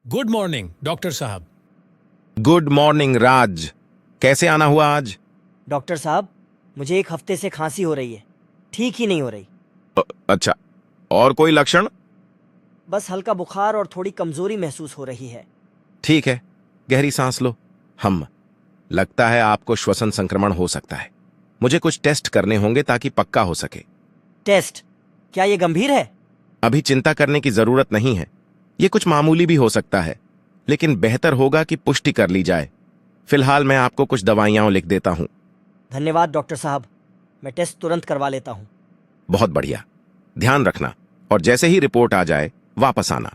Good morning doctor साहब। Good morning राज। कैसे आना हुआ आज? डॉक्टर साहब, मुझे एक हफ्ते से खांसी हो रही है, ठीक ही नहीं हो रही। अच्छा, और कोई लक्षण? बस हल्का बुखार और थोड़ी कमजोरी महसूस हो रही है। ठीक है, गहरी सांस लो। लगता है आपको श्वसन संक्रमण हो सकता है। मुझे कुछ टेस्ट करने होंगे ताकि पक्का हो सके। टेस्ट? क्या ये गंभीर है? अभी चिंता करने की जरूरत नहीं है। ये कुछ मामूली भी हो सकता है, लेकिन बेहतर होगा कि पुष्टि कर ली जाए। फिलहाल मैं आपको कुछ दवाइयां लिख देता हूं। धन्यवाद डॉक्टर साहब, मैं टेस्ट तुरंत करवा लेता हूँ। बहुत बढ़िया। ध्यान रखना, और जैसे ही रिपोर्ट आ जाए वापस आना।